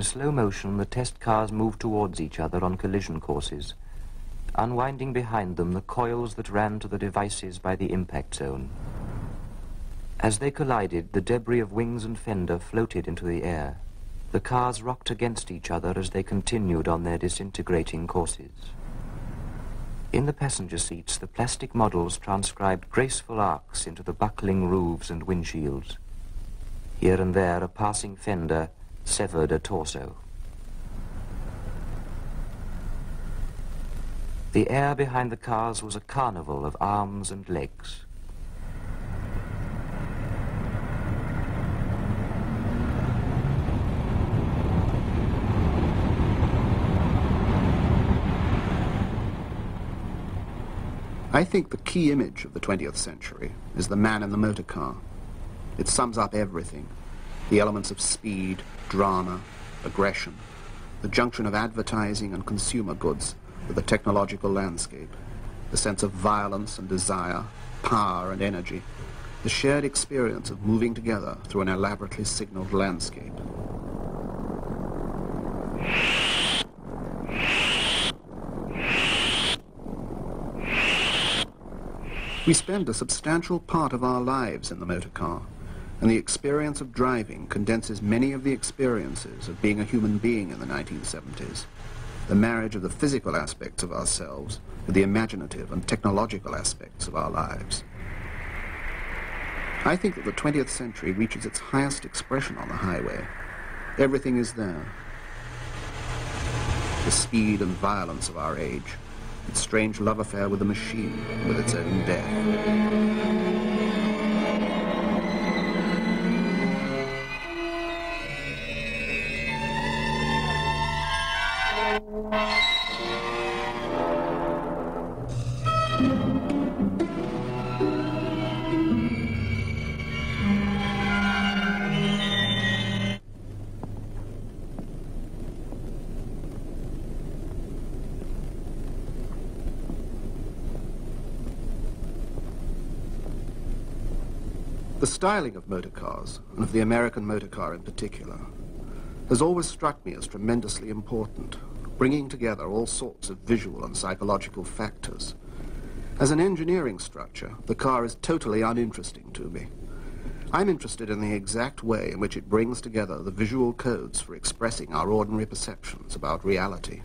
In slow motion, the test cars move towards each other on collision courses, unwinding behind them the coils that ran to the devices by the impact zone. As they collided, the debris of wings and fender floated into the air. The cars rocked against each other as they continued on their disintegrating courses. In the passenger seats, the plastic models transcribed graceful arcs into the buckling roofs and windshields. Here and there, a passing fender severed a torso. The air behind the cars was a carnival of arms and legs. I think the key image of the 20th century is the man in the motor car. It sums up everything: the elements of speed, drama, aggression, the junction of advertising and consumer goods with the technological landscape, the sense of violence and desire, power and energy, the shared experience of moving together through an elaborately signaled landscape. We spend a substantial part of our lives in the motor car, and the experience of driving condenses many of the experiences of being a human being in the 1970s. The marriage of the physical aspects of ourselves with the imaginative and technological aspects of our lives. I think that the 20th century reaches its highest expression on the highway. Everything is there. The speed and violence of our age, its strange love affair with the machine, with its own death. The styling of motor cars, and of the American motor car in particular, has always struck me as tremendously important, bringing together all sorts of visual and psychological factors. As an engineering structure, the car is totally uninteresting to me. I'm interested in the exact way in which it brings together the visual codes for expressing our ordinary perceptions about reality.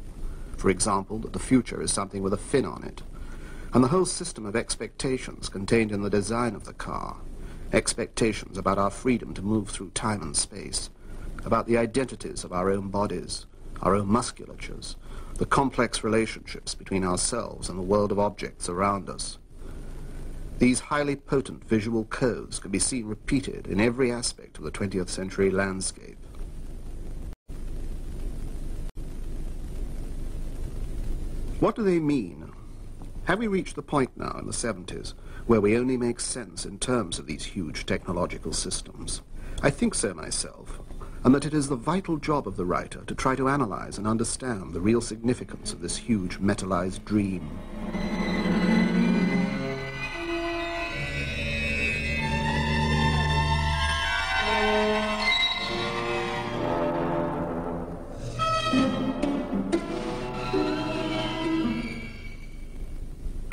For example, that the future is something with a fin on it, and the whole system of expectations contained in the design of the car. Expectations about our freedom to move through time and space, about the identities of our own bodies, our own musculatures, the complex relationships between ourselves and the world of objects around us. These highly potent visual codes can be seen repeated in every aspect of the 20th century landscape. What do they mean? Have we reached the point now in the 70s where we only make sense in terms of these huge technological systems? I think so myself, and that it is the vital job of the writer to try to analyze and understand the real significance of this huge metallized dream.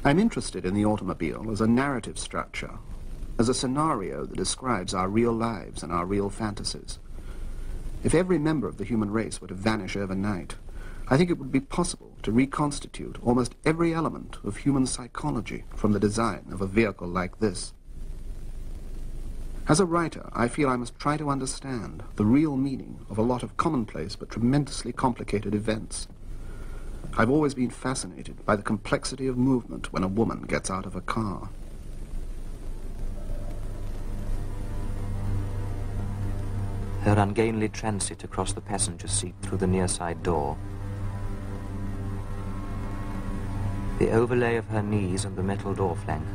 I'm interested in the automobile as a narrative structure, as a scenario that describes our real lives and our real fantasies. If every member of the human race were to vanish overnight, I think it would be possible to reconstitute almost every element of human psychology from the design of a vehicle like this. As a writer, I feel I must try to understand the real meaning of a lot of commonplace but tremendously complicated events. I've always been fascinated by the complexity of movement when a woman gets out of a car. Her ungainly transit across the passenger seat through the near side door. The overlay of her knees and the metal door flank.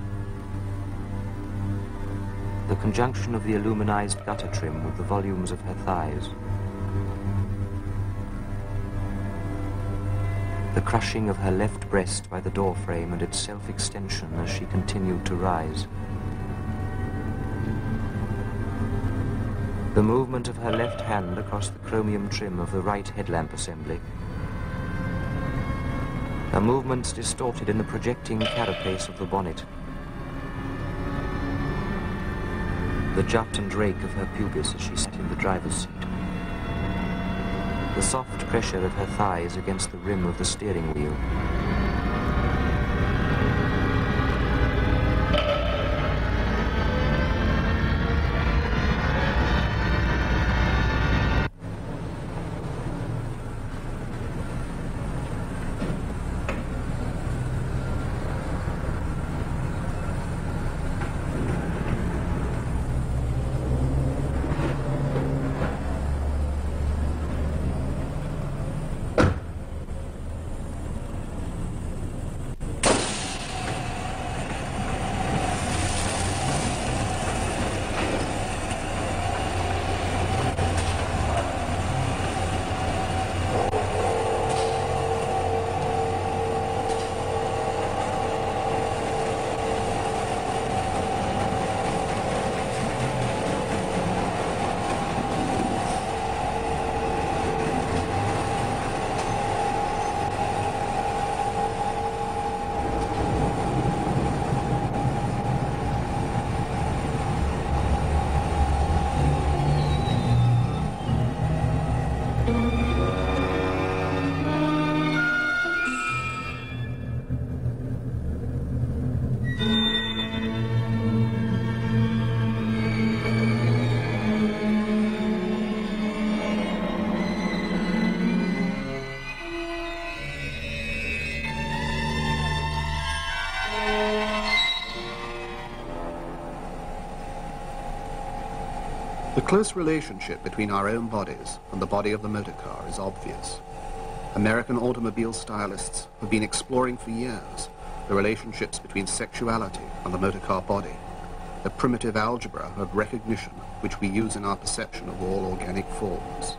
The conjunction of the aluminized gutter trim with the volumes of her thighs. The crushing of her left breast by the door frame and its self-extension as she continued to rise. The movement of her left hand across the chromium trim of the right headlamp assembly. Her movements distorted in the projecting carapace of the bonnet. The jut and rake of her pubis as she sat in the driver's seat. The soft pressure of her thighs against the rim of the steering wheel. The close relationship between our own bodies and the body of the motor car is obvious. American automobile stylists have been exploring for years the relationships between sexuality and the motor car body, the primitive algebra of recognition which we use in our perception of all organic forms.